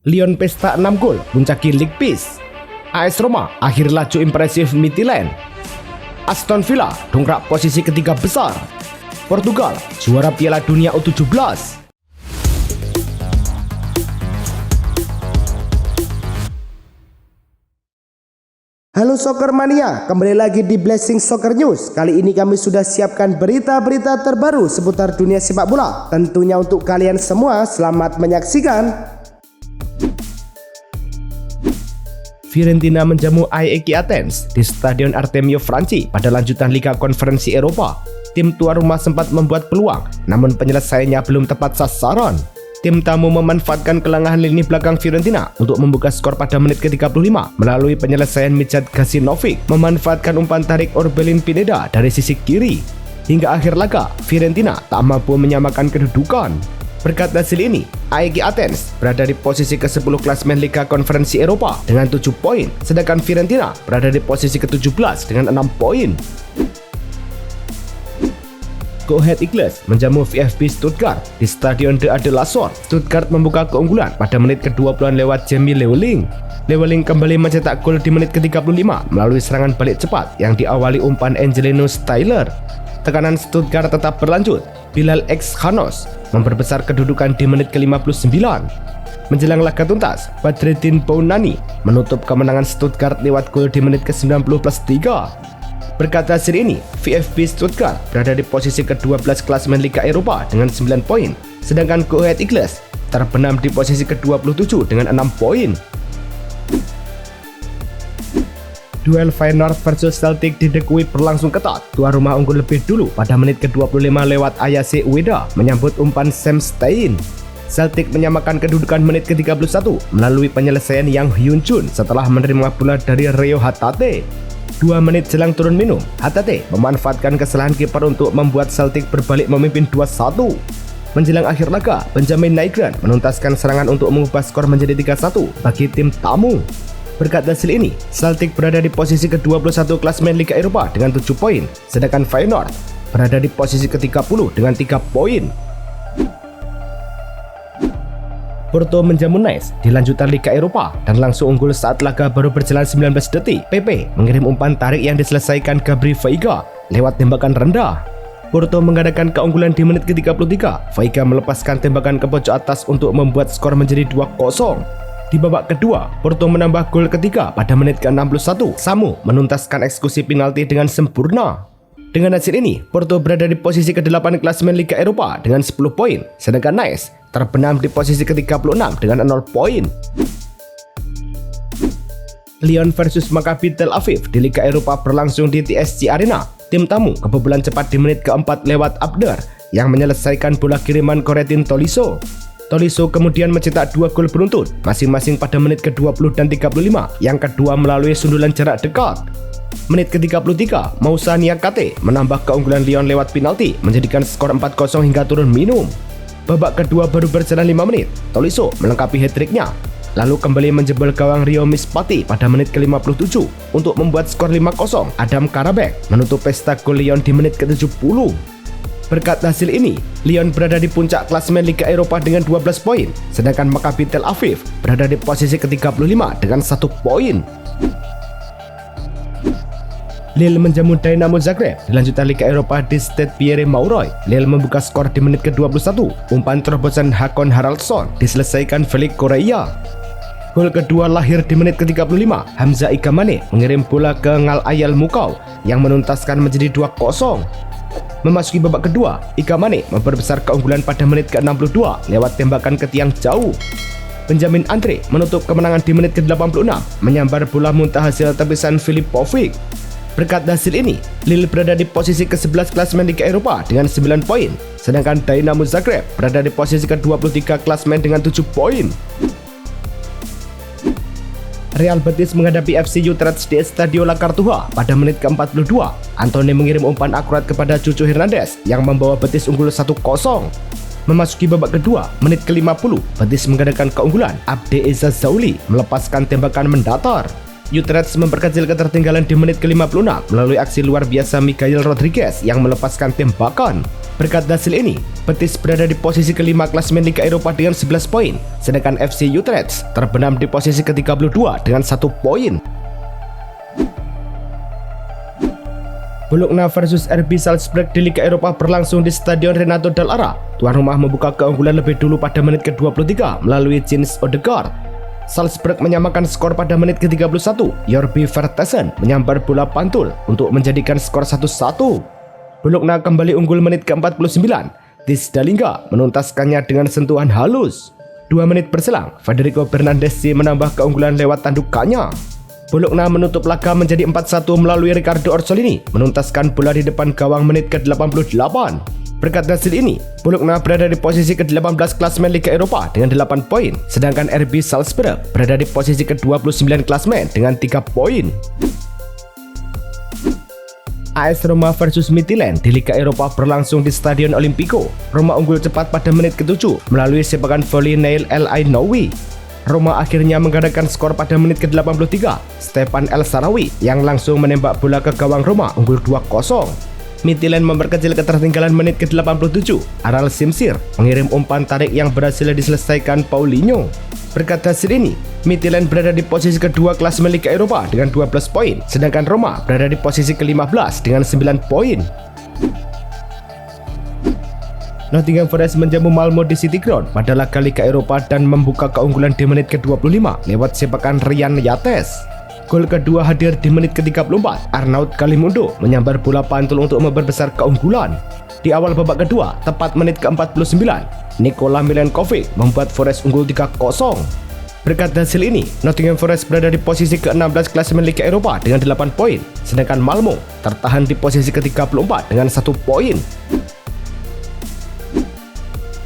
Lyon pesta 6 gol, puncaki League Pace. AS Roma akhir laju impresif Midtjylland. Aston Villa dongkrak posisi ketiga besar. Portugal juara Piala Dunia U17. Halo Soccer Mania, kembali lagi di Blessing Soccer News. Kali ini kami sudah siapkan berita-berita terbaru seputar dunia sepak bola. Tentunya untuk kalian semua, selamat menyaksikan. Fiorentina menjamu AEK Athens di Stadion Artemio Franchi pada lanjutan Liga Konferensi Eropa. Tim tuan rumah sempat membuat peluang, namun penyelesaiannya belum tepat sasaran. Tim tamu memanfaatkan kelengahan lini belakang Fiorentina untuk membuka skor pada menit ke-35 melalui penyelesaian Mijat Gacinovic memanfaatkan umpan tarik Orbelin Pineda dari sisi kiri. Hingga akhir laga, Fiorentina tak mampu menyamakan kedudukan. Berkat hasil ini, AEK Athens berada di posisi ke-10 klasemen Liga Konferensi Eropa dengan 7 poin, sedangkan Fiorentina berada di posisi ke-17 dengan 6 poin. Go Ahead Eagles menjamu VfB Stuttgart di Stadion De Adelaar. Stuttgart membuka keunggulan pada menit ke-20-an lewat Jamie Leveling. Leveling kembali mencetak gol di menit ke-35 melalui serangan balik cepat yang diawali umpan Angelino Styler. Tekanan Stuttgart tetap berlanjut. Bilal X Hanos memperbesar kedudukan di menit ke-59. Menjelang laga tuntas, Badreddin Bounani menutup kemenangan Stuttgart lewat gol di menit ke-90+3. Berkat hasil ini, VfB Stuttgart berada di posisi ke-12 klasemen Liga Eropa dengan 9 poin, sedangkan Go Ahead Eagles terbenam di posisi ke-27 dengan 6 poin. Duel Feyenoord versus Celtic di The Kuip berlangsung ketat. Tuan rumah unggul lebih dulu pada menit ke-25 lewat Ayase Ueda menyambut umpan Sam Stein. Celtic menyamakan kedudukan menit ke-31 melalui penyelesaian Yang Hyun Jun setelah menerima bola dari Reo Hatate. 2 menit jelang turun minum, Hatate memanfaatkan kesalahan kiper untuk membuat Celtic berbalik memimpin 2-1. Menjelang akhir laga, Benjamin Nygren menuntaskan serangan untuk mengubah skor menjadi 3-1 bagi tim tamu. Berkat hasil ini, Celtic berada di posisi ke-21 klasemen Liga Eropa dengan 7 poin, sedangkan Feyenoord berada di posisi ke-30 dengan 3 poin. Porto menjamu Nice di lanjutan Liga Eropa dan langsung unggul saat laga baru berjalan 19 detik. Pepe mengirim umpan tarik yang diselesaikan Gabri Veiga lewat tembakan rendah. Porto mengadakan keunggulan di menit ke-33. Veiga melepaskan tembakan ke pojok atas untuk membuat skor menjadi 2-0. Di babak kedua, Porto menambah gol ketiga pada menit ke-61. Samu menuntaskan eksekusi penalti dengan sempurna. Dengan hasil ini, Porto berada di posisi ke-8 klasemen Liga Eropa dengan 10 poin, sedangkan Nice terbenam di posisi ke-36 dengan 0 poin. Lyon versus Maccabi Tel Aviv di Liga Eropa berlangsung di TSG Arena. Tim tamu kebobolan cepat di menit ke-4 lewat Abder yang menyelesaikan bola kiriman Corentin Tolisso. Tolisso kemudian mencetak 2 gol beruntun, masing-masing pada menit ke-20 dan 35, yang kedua melalui sundulan jarak dekat. Menit ke-33, Moussa Niakate menambah keunggulan Lyon lewat penalti, menjadikan skor 4-0 hingga turun minum. Babak kedua baru berjalan 5 menit, Tolisso melengkapi hat-tricknya, lalu kembali menjebol gawang Rio Mispati pada menit ke-57 untuk membuat skor 5-0. Adam Karabek menutup pesta gol Lyon di menit ke-70. Berkat hasil ini, Lyon berada di puncak klasemen Liga Eropa dengan 12 poin, sedangkan Maccabi Tel Aviv berada di posisi ke-35 dengan 1 poin. Lille menjamu Dynamo Zagreb di lanjutan Liga Eropa di Stade Pierre Mauroy. Lille membuka skor di menit ke-21. Umpan terobosan Hakon Haraldsson diselesaikan Felix Correa. Gol kedua lahir di menit ke-35. Hamza Ikamane mengirim bola ke Ngal Ayal Mukau yang menuntaskan menjadi 2-0. Memasuki babak kedua, Ikamane memperbesar keunggulan pada menit ke-62 lewat tembakan ke tiang jauh. Benjamin Andre menutup kemenangan di menit ke-86, menyambar bola muntah hasil tepisan Filipovic. Berkat hasil ini, Lille berada di posisi ke-11 klasemen Liga Eropa dengan 9 poin, sedangkan Dynamo Zagreb berada di posisi ke-23 klasemen dengan 7 poin. Real Betis menghadapi FC Utrecht di Estadio La Cartuja pada menit ke-42. Antony mengirim umpan akurat kepada Cucu Hernandez yang membawa Betis unggul 1-0. Memasuki babak kedua, menit ke-50, Betis mengadakan keunggulan. Abde Eza Zauli melepaskan tembakan mendatar. Utrecht memperkecil ketertinggalan di menit ke-56 melalui aksi luar biasa Miguel Rodriguez yang melepaskan tembakan. Berkat hasil ini, Betis berada di posisi kelima klasemen Liga Eropa dengan 11 poin, sedangkan FC Utrecht terbenam di posisi ke-32 dengan 1 poin. Bologna versus RB Salzburg di Liga Eropa berlangsung di Stadion Renato Dall'Ara. Tuan rumah membuka keunggulan lebih dulu pada menit ke-23 melalui Jens Odegaard. Salzburg menyamakan skor pada menit ke-31. Jordi Vertessen menyambar bola pantul untuk menjadikan skor 1-1. Bologna kembali unggul menit ke-49. Tis Dalinga menuntaskannya dengan sentuhan halus. 2 menit berselang, Federico Bernardeschi menambah keunggulan lewat tandukannya. Bologna menutup laga menjadi 4-1 melalui Riccardo Orsolini menuntaskan bola di depan gawang menit ke-88. Berkat hasil ini, Bologna berada di posisi ke-18 klasemen Liga Eropa dengan 8 poin, sedangkan RB Salzburg berada di posisi ke-29 klasemen dengan 3 poin. AS Roma versus Midtjylland di Liga Eropa berlangsung di Stadion Olimpico. Roma unggul cepat pada menit ke-7 melalui sepakan voli Nail El Ainaoui. Roma akhirnya menggandakan skor pada menit ke-83. Stefan El Shaarawy yang langsung menembak bola ke gawang Roma unggul 2-0. Midtjylland memperkecil ketertinggalan menit ke-87. Aral Simsir mengirim umpan tarik yang berhasil diselesaikan Paulinho. Berkat hasil ini, Midtjylland berada di posisi kedua klasemen Liga Eropa dengan 12 poin, sedangkan Roma berada di posisi ke-15 dengan 9 poin. Nottingham Forest menjamu Malmo di City Ground pada laga Liga Eropa dan membuka keunggulan di menit ke-25 lewat sepakan Ryan Yates. Gol kedua hadir di menit ke-34. Arnaud Kalimundo menyambar bola pantul untuk memperbesar keunggulan. Di awal babak kedua, tepat menit ke-49, Nikola Milenkovic membuat Forest unggul 3-0. Berkat hasil ini, Nottingham Forest berada di posisi ke-16 klasemen Liga Eropa dengan 8 poin, sedangkan Malmo tertahan di posisi ke-34 dengan 1 poin.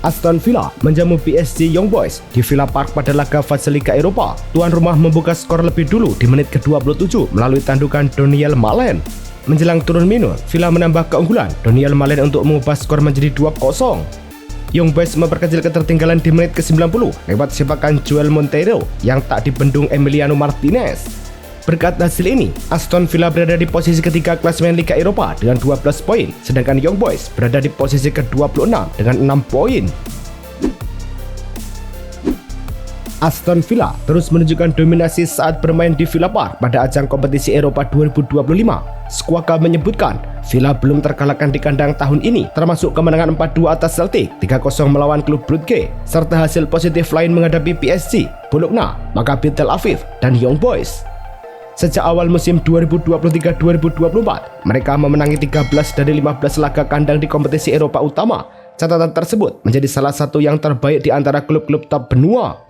Aston Villa menjamu PSG Young Boys di Villa Park pada laga fase Liga Eropa. Tuan rumah membuka skor lebih dulu di menit ke-27 melalui tandukan Daniel Malen. Menjelang turun minut, Villa menambah keunggulan Daniel Malen untuk mengubah skor menjadi 2-0. Young Boys memperkecil ketertinggalan di menit ke-90 lewat sepakan Joel Monteiro yang tak dibendung Emiliano Martinez. Berkat hasil ini, Aston Villa berada di posisi ketiga klasemen Liga Eropa dengan 12 poin, sedangkan Young Boys berada di posisi ke-26 dengan 6 poin. Aston Villa terus menunjukkan dominasi saat bermain di Villa Park pada ajang kompetisi Eropa 2025. Squawka menyebutkan, Villa belum terkalahkan di kandang tahun ini, termasuk kemenangan 4-2 atas Celtic, 3-0 melawan klub Brugge, serta hasil positif lain menghadapi PSG, Bologna, Maccabi Tel Aviv, dan Young Boys. Sejak awal musim 2023-2024, mereka memenangi 13 dari 15 laga kandang di kompetisi Eropa utama. Catatan tersebut menjadi salah satu yang terbaik di antara klub-klub top benua.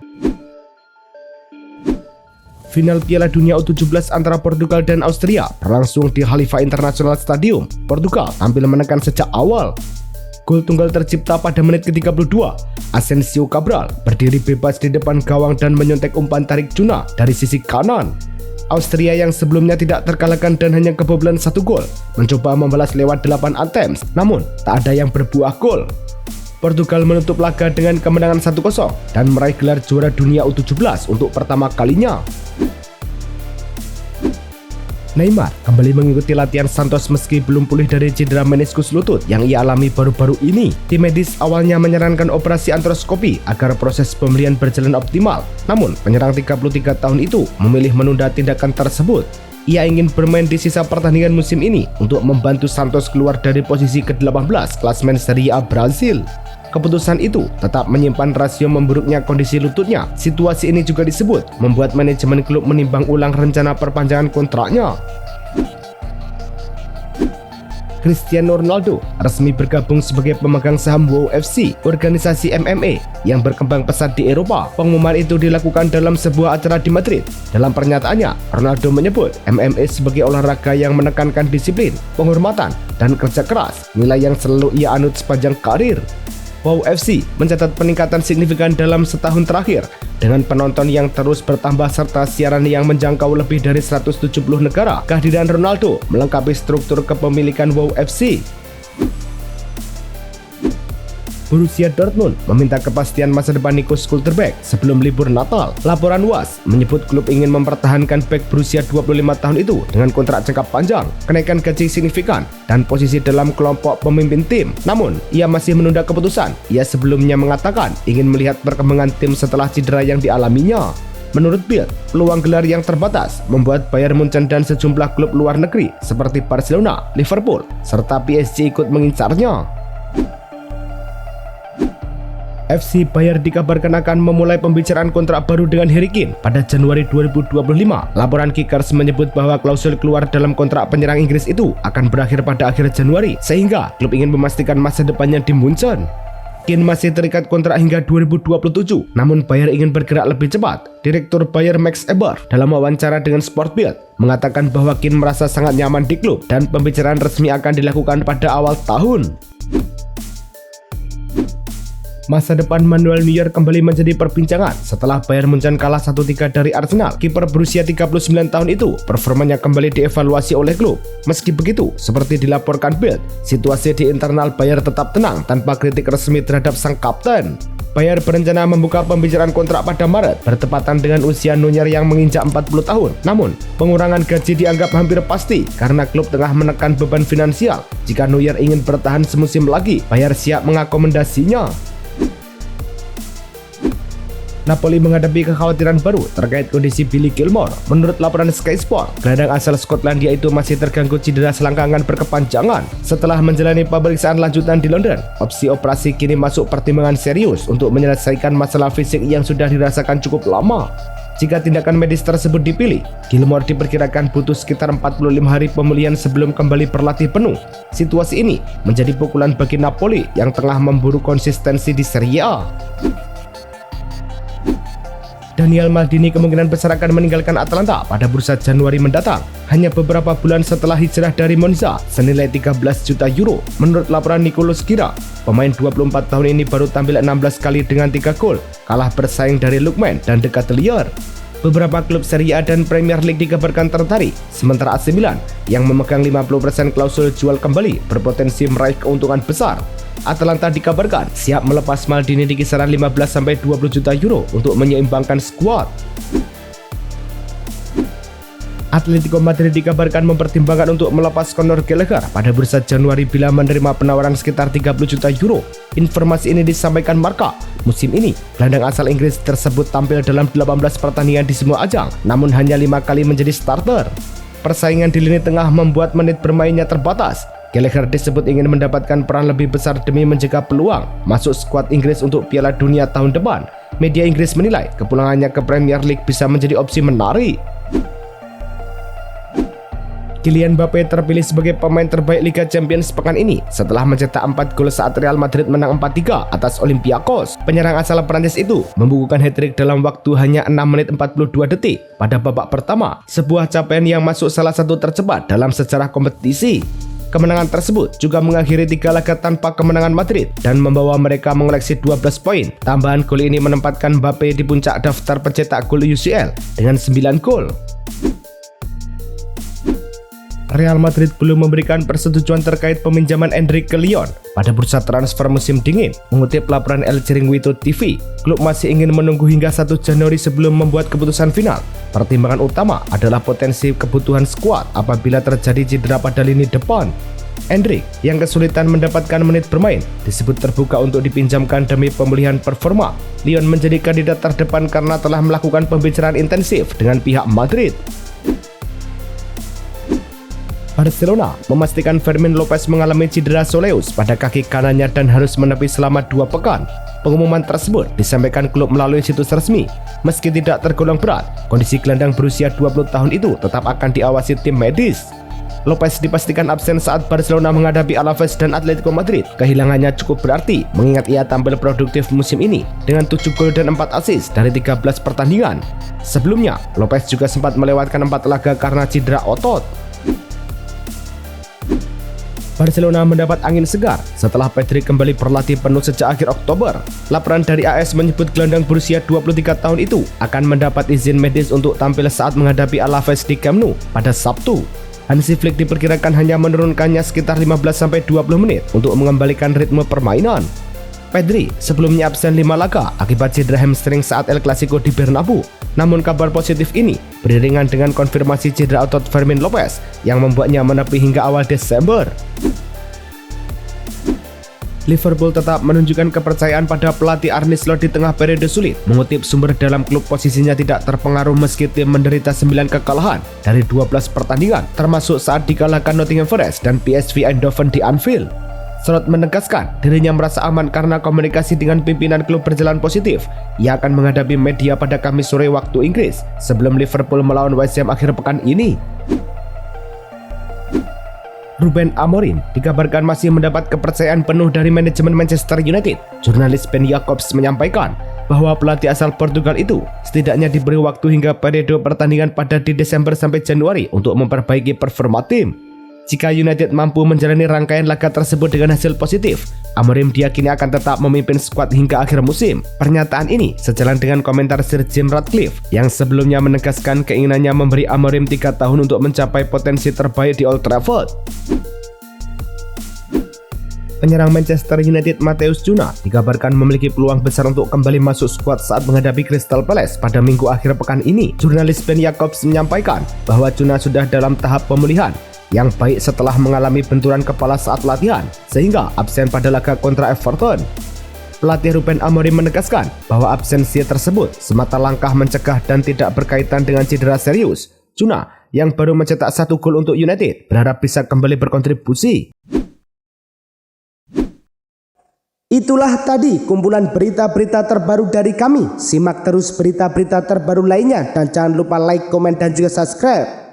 Final Piala Dunia U17 antara Portugal dan Austria berlangsung di Halifa International Stadium. Portugal tampil menekan sejak awal. Gol tunggal tercipta pada menit ke-32. Asensio Cabral berdiri bebas di depan gawang dan menyontek umpan tarik Cuna dari sisi kanan. Austria yang sebelumnya tidak terkalahkan dan hanya kebobolan 1 gol, mencoba membalas lewat 8 attempts, namun tak ada yang berbuah gol. Portugal menutup laga dengan kemenangan 1-0 dan meraih gelar juara dunia U17 untuk pertama kalinya. Neymar kembali mengikuti latihan Santos meski belum pulih dari cedera meniskus lutut yang ia alami baru-baru ini. Tim medis awalnya menyarankan operasi artroskopi agar proses pemulihan berjalan optimal. Namun, penyerang 33 tahun itu memilih menunda tindakan tersebut. Ia ingin bermain di sisa pertandingan musim ini untuk membantu Santos keluar dari posisi ke-18 klasemen Serie A Brasil. Keputusan itu tetap menyimpan rasio memburuknya kondisi lututnya. Situasi ini juga disebut membuat manajemen klub menimbang ulang rencana perpanjangan kontraknya. Cristiano Ronaldo resmi bergabung sebagai pemegang saham WOW FC, organisasi MMA yang berkembang pesat di Eropa. Pengumuman itu dilakukan dalam sebuah acara di Madrid. Dalam pernyataannya, Ronaldo menyebut MMA sebagai olahraga yang menekankan disiplin, penghormatan, dan kerja keras, nilai yang selalu ia anut sepanjang karir. WOW FC mencatat peningkatan signifikan dalam setahun terakhir dengan penonton yang terus bertambah serta siaran yang menjangkau lebih dari 170 negara. Kehadiran Ronaldo melengkapi struktur kepemilikan WOW FC. Borussia Dortmund meminta kepastian masa depan Nico Schlotterbeck sebelum libur Natal. Laporan WAS menyebut klub ingin mempertahankan bek berusia 25 tahun itu dengan kontrak jangka panjang, kenaikan gaji signifikan, dan posisi dalam kelompok pemimpin tim. Namun, ia masih menunda keputusan. Ia sebelumnya mengatakan ingin melihat perkembangan tim setelah cedera yang dialaminya. Menurut Bild, peluang gelar yang terbatas membuat Bayern Munchen dan sejumlah klub luar negeri seperti Barcelona, Liverpool, serta PSG ikut mengincarnya. FC Bayern dikabarkan akan memulai pembicaraan kontrak baru dengan Harry Kane pada Januari 2025. Laporan Kickers menyebut bahwa klausul keluar dalam kontrak penyerang Inggris itu akan berakhir pada akhir Januari, sehingga klub ingin memastikan masa depannya di Munchen. Kane masih terikat kontrak hingga 2027, namun Bayern ingin bergerak lebih cepat. Direktur Bayern Max Eber dalam wawancara dengan Sport Bild mengatakan bahwa Kane merasa sangat nyaman di klub dan pembicaraan resmi akan dilakukan pada awal tahun. Masa depan Manuel Neuer kembali menjadi perbincangan setelah Bayern Munchen kalah 1-3 dari Arsenal. Kiper berusia 39 tahun itu performanya kembali dievaluasi oleh klub. Meski begitu, seperti dilaporkan Bild, situasi di internal Bayern tetap tenang tanpa kritik resmi terhadap sang kapten. Bayern berencana membuka pembicaraan kontrak pada Maret bertepatan dengan usia Neuer yang menginjak 40 tahun. Namun, pengurangan gaji dianggap hampir pasti karena klub tengah menekan beban finansial. Jika Neuer ingin bertahan semusim lagi, Bayern siap mengakomodasinya. Napoli menghadapi kekhawatiran baru terkait kondisi Billy Gilmour. Menurut laporan Sky Sport, gelandang asal Skotlandia itu masih terganggu cedera selangkangan berkepanjangan. Setelah menjalani pemeriksaan lanjutan di London, opsi operasi kini masuk pertimbangan serius untuk menyelesaikan masalah fisik yang sudah dirasakan cukup lama. Jika tindakan medis tersebut dipilih, Gilmour diperkirakan butuh sekitar 45 hari pemulihan sebelum kembali berlatih penuh. Situasi ini menjadi pukulan bagi Napoli yang tengah memburu konsistensi di Serie A. Daniel Maldini kemungkinan besar akan meninggalkan Atalanta pada bursa Januari mendatang, hanya beberapa bulan setelah hijrah dari Monza senilai 13 juta euro. Menurut laporan Nicolo Schira, pemain 24 tahun ini baru tampil 16 kali dengan 3 gol, kalah bersaing dari Lookman dan De Ketelaere. Beberapa klub Serie A dan Premier League dikabarkan tertarik, sementara AC Milan yang memegang 50% klausul jual kembali berpotensi meraih keuntungan besar. Atalanta dikabarkan siap melepas Maldini di kisaran 15-20 juta euro untuk menyeimbangkan skuad. Atletico Madrid dikabarkan mempertimbangkan untuk melepas Conor Gallagher pada bursa Januari bila menerima penawaran sekitar 30 juta euro. Informasi ini disampaikan Marca. Musim ini, gelandang asal Inggris tersebut tampil dalam 18 pertandingan di semua ajang, namun hanya 5 kali menjadi starter. Persaingan di lini tengah membuat menit bermainnya terbatas. Gallagher disebut ingin mendapatkan peran lebih besar demi mencegah peluang masuk skuad Inggris untuk Piala Dunia tahun depan. Media Inggris menilai kepulangannya ke Premier League bisa menjadi opsi menarik. Kylian Mbappe terpilih sebagai pemain terbaik Liga Champions pekan ini setelah mencetak 4 gol saat Real Madrid menang 4-3 atas Olympiakos. Penyerang asal Prancis itu membukukan hat-trick dalam waktu hanya 6 menit 42 detik pada babak pertama, sebuah capaian yang masuk salah satu tercepat dalam sejarah kompetisi. Kemenangan tersebut juga mengakhiri 3 laga tanpa kemenangan Madrid dan membawa mereka mengoleksi 12 poin. Tambahan gol ini menempatkan Mbappe di puncak daftar pencetak gol UCL dengan 9 gol. Real Madrid belum memberikan persetujuan terkait peminjaman Endrick ke Lyon pada bursa transfer musim dingin. Mengutip laporan El Chiringuito TV, klub masih ingin menunggu hingga 1 Januari sebelum membuat keputusan final. Pertimbangan utama adalah potensi kebutuhan skuad apabila terjadi cedera pada lini depan. Endrick yang kesulitan mendapatkan menit bermain disebut terbuka untuk dipinjamkan demi pemulihan performa. Lyon menjadi kandidat terdepan karena telah melakukan pembicaraan intensif dengan pihak Madrid. Barcelona memastikan Fermin Lopez mengalami cedera soleus pada kaki kanannya dan harus menepi selama 2 pekan. Pengumuman tersebut disampaikan klub melalui situs resmi. Meski tidak tergolong berat, kondisi gelandang berusia 20 tahun itu tetap akan diawasi tim medis. Lopez dipastikan absen saat Barcelona menghadapi Alaves dan Atletico Madrid. Kehilangannya cukup berarti mengingat ia tampil produktif musim ini dengan 7 gol dan 4 assist dari 13 pertandingan. Sebelumnya, Lopez juga sempat melewatkan 4 laga karena cedera otot. Barcelona mendapat angin segar setelah Pedri kembali berlatih penuh sejak akhir Oktober. Laporan dari AS menyebut gelandang berusia 23 tahun itu akan mendapat izin medis untuk tampil saat menghadapi Alaves di Camp Nou pada Sabtu. Hansi Flick diperkirakan hanya menurunkannya sekitar 15-20 menit untuk mengembalikan ritme permainan. Pedri sebelumnya absen 5 laga akibat cedera hamstring saat El Clasico di Bernabeu. Namun kabar positif ini beriringan dengan konfirmasi cedera otot Fermin Lopez yang membuatnya menepi hingga awal Desember. Liverpool tetap menunjukkan kepercayaan pada pelatih Arne Slot di tengah periode sulit. Mengutip sumber dalam klub, posisinya tidak terpengaruh meski tim menderita 9 kekalahan dari 12 pertandingan, termasuk saat dikalahkan Nottingham Forest dan PSV Eindhoven di Anfield. Slot menegaskan dirinya merasa aman karena komunikasi dengan pimpinan klub berjalan positif. Ia akan menghadapi media pada Kamis sore waktu Inggris sebelum Liverpool melawan West Ham akhir pekan ini. Ruben Amorim dikabarkan masih mendapat kepercayaan penuh dari manajemen Manchester United. Jurnalis Ben Jacobs menyampaikan bahwa pelatih asal Portugal itu setidaknya diberi waktu hingga periode pertandingan pada di Desember sampai Januari untuk memperbaiki performa tim. Jika United mampu menjalani rangkaian laga tersebut dengan hasil positif, Amorim diyakini akan tetap memimpin skuad hingga akhir musim. Pernyataan ini sejalan dengan komentar Sir Jim Ratcliffe yang sebelumnya menegaskan keinginannya memberi Amorim 3 tahun untuk mencapai potensi terbaik di Old Trafford. Penyerang Manchester United Matheus Cunha dikabarkan memiliki peluang besar untuk kembali masuk skuad saat menghadapi Crystal Palace pada minggu akhir pekan ini. Jurnalis Ben Jacobs menyampaikan bahwa Cunha sudah dalam tahap pemulihan yang baik setelah mengalami benturan kepala saat latihan, sehingga absen pada laga kontra Everton. Pelatih Ruben Amorim menegaskan bahwa absensi tersebut semata langkah mencegah dan tidak berkaitan dengan cedera serius. Cunha yang baru mencetak 1 gol untuk United berharap bisa kembali berkontribusi. Itulah tadi kumpulan berita-berita terbaru dari kami. Simak terus berita-berita terbaru lainnya dan jangan lupa like, komen, dan juga subscribe.